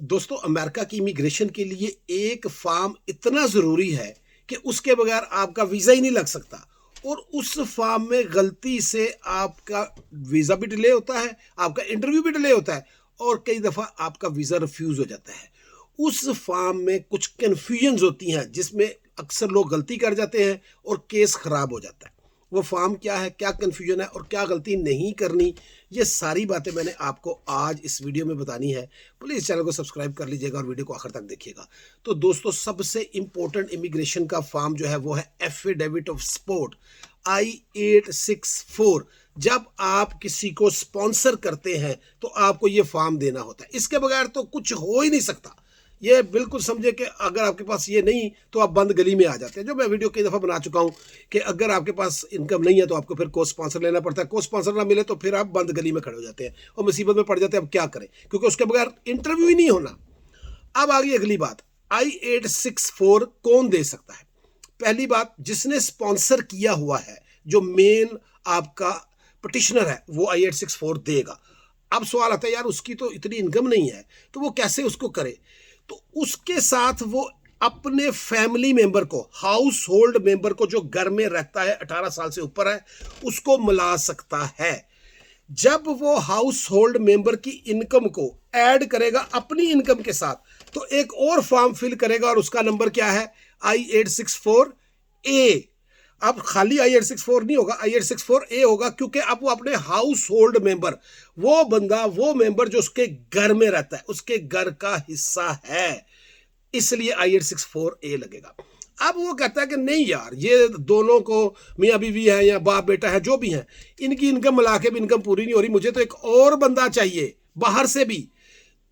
दोस्तों, अमेरिका की इमिग्रेशन के लिए एक फॉर्म इतना ज़रूरी है कि उसके बगैर आपका वीज़ा ही नहीं लग सकता। और उस फॉर्म में गलती से आपका वीज़ा भी डिले होता है, आपका इंटरव्यू भी डिले होता है और कई दफ़ा आपका वीज़ा रिफ्यूज़ हो जाता है। उस फॉर्म में कुछ कन्फ्यूजन्स होती हैं जिसमें अक्सर लोग गलती कर जाते हैं और केस ख़राब हो जाता है। वो फॉर्म क्या है, क्या कन्फ्यूजन है और क्या गलती नहीं करनी, ये सारी बातें मैंने आपको आज इस वीडियो में बतानी है। प्लीज़ चैनल को सब्सक्राइब कर लीजिएगा और वीडियो को आखिर तक देखिएगा। तो दोस्तों, सबसे इम्पोर्टेंट इमिग्रेशन का फॉर्म जो है वो है एफिडेविट ऑफ सपोर्ट I-864। जब आप किसी को स्पॉन्सर करते हैं तो आपको ये फॉर्म देना होता है। इसके बगैर तो कुछ हो ही नहीं सकता। ये बिल्कुल समझे कि अगर आपके पास ये नहीं तो आप बंद गली में आ जाते हैं। जो मैं वीडियो कई दफ़ा बना चुका हूँ कि अगर आपके पास इनकम नहीं है तो आपको फिर को स्पॉन्सर लेना पड़ता है। को स्पॉन्सर ना मिले तो फिर आप बंद गली में खड़े हो जाते हैं और मुसीबत में पड़ जाते हैं। अब क्या करें, क्योंकि उसके बगैर इंटरव्यू ही नहीं होना। अब आ गई अगली बात, I-864 कौन दे सकता है? पहली बात, जिसने स्पॉन्सर किया हुआ है, जो मेन आपका पटिशनर है, वो I-864 देगा। अब सवाल आता है, यार उसकी तो इतनी इनकम नहीं है तो वो कैसे उसको करे? तो उसके साथ वो अपने फैमिली मेंबर को, हाउस होल्ड मेंबर को, जो घर में रहता है 18 साल से ऊपर है, उसको मिला सकता है। जब वो हाउस होल्ड मेंबर की इनकम को ऐड करेगा अपनी इनकम के साथ तो एक और फॉर्म फिल करेगा और उसका नंबर क्या है? I-864A। अब खाली I-864 नहीं होगा, I-864A होगा, क्योंकि अब वो अपने हाउस होल्ड मेंबर, वो बंदा, वो मेंबर जो उसके घर में रहता है, उसके घर का हिस्सा है, इसलिए I-864A लगेगा। अब वो कहता है कि नहीं यार, ये दोनों को, मियाँ बीवी है या बाप बेटा है, जो भी है, इनकी इनकम मिला के भी इनकम पूरी नहीं हो रही, मुझे तो एक और बंदा चाहिए बाहर से भी।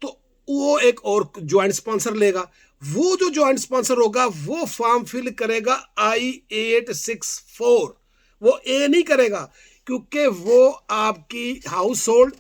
तो वो एक और ज्वाइंट स्पॉन्सर लेगा। वो जो ज्वाइंट स्पॉन्सर होगा वो फॉर्म फिल करेगा I-864। वो ए नहीं करेगा, क्योंकि वो आपकी हाउस होल्ड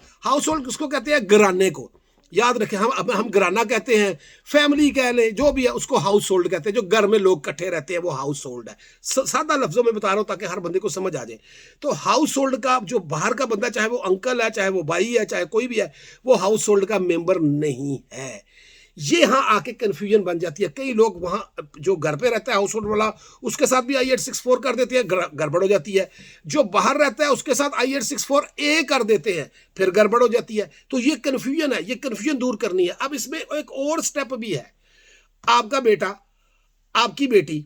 किसको कहते हैं? घराने को। याद रखें, हम घराना कहते हैं, फैमिली कह लें, जो भी है उसको हाउस होल्ड कहते हैं। जो घर में लोग इकट्ठे रहते हैं वो हाउस होल्ड है। सादा लफ्जों में बता रहा हूं ताकि हर बंदे को समझ आ जाए। तो हाउस होल्ड का जो बाहर का बंदा, चाहे वो अंकल है, चाहे वो भाई है, चाहे कोई भी है, वो हाउस होल्ड का मेंबर नहीं है। ये यहाँ आके कंफ्यूजन बन जाती है। कई लोग वहाँ जो घर पे रहता है हाउस होल्ड वाला, उसके साथ भी I-864 कर देते हैं, गड़बड़ हो जाती है। जो बाहर रहता है उसके साथ I-864A कर देते हैं, फिर गड़बड़ हो जाती है। तो ये कंफ्यूजन है, ये कंफ्यूजन दूर करनी है। अब इसमें एक और स्टेप भी है। आपका बेटा, आपकी बेटी,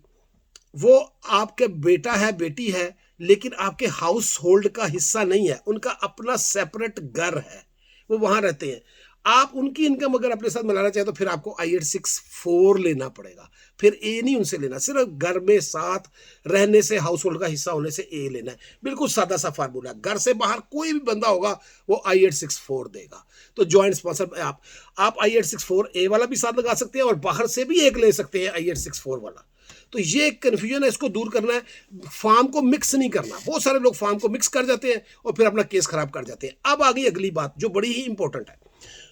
वो आपके बेटा है, बेटी है, लेकिन आपके हाउस होल्ड का हिस्सा नहीं है, उनका अपना सेपरेट घर है, वो वहां रहते हैं। आप उनकी इनकम अगर अपने साथ मिलाना चाहे तो फिर आपको I-864 लेना पड़ेगा। फिर ए नहीं उनसे लेना, सिर्फ घर में साथ रहने से, हाउस होल्ड का हिस्सा होने से ए लेना है। बिल्कुल सादा सा फार्मूला। घर से बाहर कोई भी बंदा होगा वो I-864 देगा। तो ज्वाइंट स्पॉन्सर आप I-864A वाला भी साथ लगा सकते हैं और बाहर से भी एक ले सकते हैं I-864 वाला। तो ये कन्फ्यूजन है, इसको दूर करना है। फॉर्म को मिक्स नहीं करना। बहुत सारे लोग फॉर्म को मिक्स कर जाते हैं और फिर अपना केस खराब कर जाते हैं। अब आ गई अगली बात जो बड़ी ही इंपॉर्टेंट है।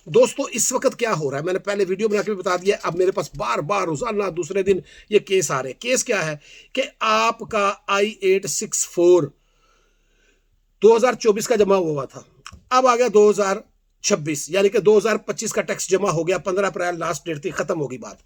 दोस्तों, इस वक्त क्या हो रहा है, मैंने पहले वीडियो बना के बता दिया। अब मेरे पास बार बार रोजाना दूसरे दिन ये केस आ रहे हैं। केस क्या है कि आपका I-864 2024 का जमा हुआ था, अब आ गया 2026, यानी कि 2025 का टैक्स जमा हो गया। 15 अप्रैल लास्ट डेट थी, खत्म होगी बात।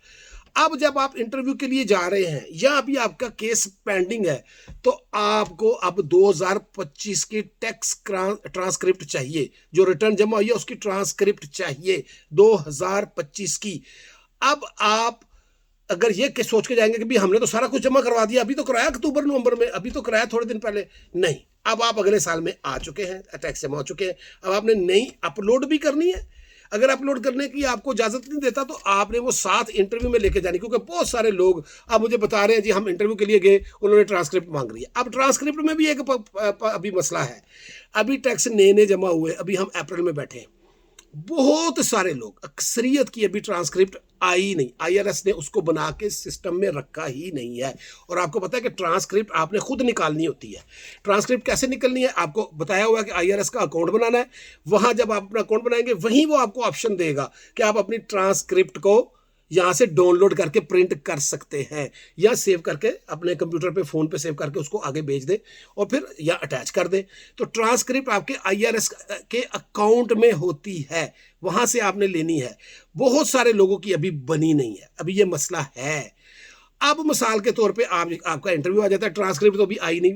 अब जब आप इंटरव्यू के लिए जा रहे हैं या अभी आपका केस पेंडिंग है तो आपको अब 2025 की टैक्स ट्रांसक्रिप्ट चाहिए। जो रिटर्न जमा हुई है उसकी ट्रांसक्रिप्ट चाहिए 2025 की। अब आप अगर ये सोच के जाएंगे कि भी हमने तो सारा कुछ जमा करवा दिया, अभी तो कराया अक्टूबर नवंबर में, अभी तो कराया थोड़े दिन पहले, नहीं, अब आप अगले साल में आ चुके हैं, टैक्स जमा हो चुके हैं। अब आपने नई अपलोड भी करनी है। अगर अपलोड करने की आपको इजाजत नहीं देता तो आपने वो साथ इंटरव्यू में लेके जानी, क्योंकि बहुत सारे लोग अब मुझे बता रहे हैं जी हम इंटरव्यू के लिए गए, उन्होंने ट्रांसक्रिप्ट मांग रही है। अब ट्रांसक्रिप्ट में भी एक अभी मसला है। अभी टैक्स नए जमा हुए, अभी हम अप्रैल में बैठे हैं। बहुत सारे लोग, अक्सरियत की अभी ट्रांसक्रिप्ट आई नहीं, IRS ने उसको बना के सिस्टम में रखा ही नहीं है। और आपको पता है कि ट्रांसक्रिप्ट आपने खुद निकालनी होती है। ट्रांसक्रिप्ट कैसे निकलनी है आपको बताया हुआ है कि IRS का अकाउंट बनाना है। वहां जब आप अपना अकाउंट बनाएंगे वहीं वो आपको ऑप्शन देगा कि आप अपनी ट्रांसक्रिप्ट को यहाँ से डाउनलोड करके प्रिंट कर सकते हैं या सेव करके अपने कंप्यूटर पे, फ़ोन पे सेव करके उसको आगे भेज दें और फिर या अटैच कर दें। तो ट्रांसक्रिप्ट आपके IRS के अकाउंट में होती है, वहाँ से आपने लेनी है। बहुत सारे लोगों की अभी बनी नहीं है, अभी ये मसला है। अब मिसाल के तौर पे आपका इंटरव्यू आ जाता है, ट्रांसक्रिप्ट तो अभी आई नहीं,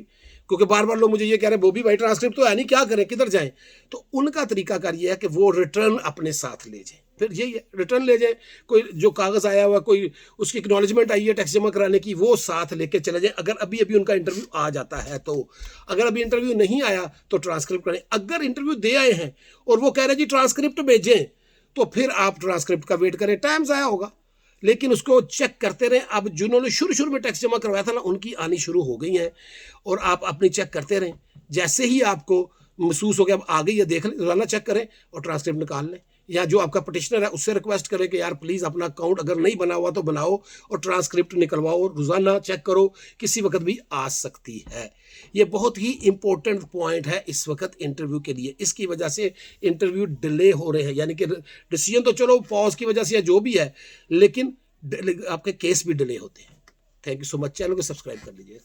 क्योंकि बार बार लोग मुझे ये कह रहे हैं वो भी भाई ट्रांसक्रिप्ट तो है नहीं, क्या करें, किधर जाएं। तो उनका तरीकाकार ये है कि वो रिटर्न अपने साथ ले जाएं, फिर यही है, रिटर्न ले जाएं। कोई जो कागज़ आया हुआ, कोई उसकी एक्नॉलेजमेंट आई है टैक्स जमा कराने की, वो साथ लेके चले जाएं। अगर अभी अभी उनका इंटरव्यू आ जाता है तो, अगर अभी इंटरव्यू नहीं आया तो ट्रांसक्रिप्ट करें। अगर इंटरव्यू दे आए हैं और वो कह रहे हैं जी ट्रांसक्रिप्ट भेजें, तो फिर आप ट्रांसक्रिप्ट का वेट करें, टाइम ज़ाया होगा, लेकिन उसको चेक करते रहें। अब जिन्होंने शुरू शुरू में टैक्स जमा करवाया था ना, उनकी आनी शुरू हो गई हैं, और आप अपनी चेक करते रहें। जैसे ही आपको महसूस हो गया अब आ गई है, देख लें, रोजाना चेक करें और ट्रांसक्रिप्ट निकाल लें। या जो आपका पटिशनर है उससे रिक्वेस्ट करें कि यार प्लीज़ अपना अकाउंट अगर नहीं बना हुआ तो बनाओ और ट्रांसक्रिप्ट निकलवाओ, रोज़ाना चेक करो, किसी वक्त भी आ सकती है। ये बहुत ही इंपॉर्टेंट पॉइंट है इस वक्त इंटरव्यू के लिए। इसकी वजह से इंटरव्यू डिले हो रहे हैं, यानी कि डिसीजन तो चलो पॉज की वजह से या जो भी है, लेकिन आपके केस भी डिले होते हैं। Thank you so much, channel को सब्सक्राइब कर लीजिए।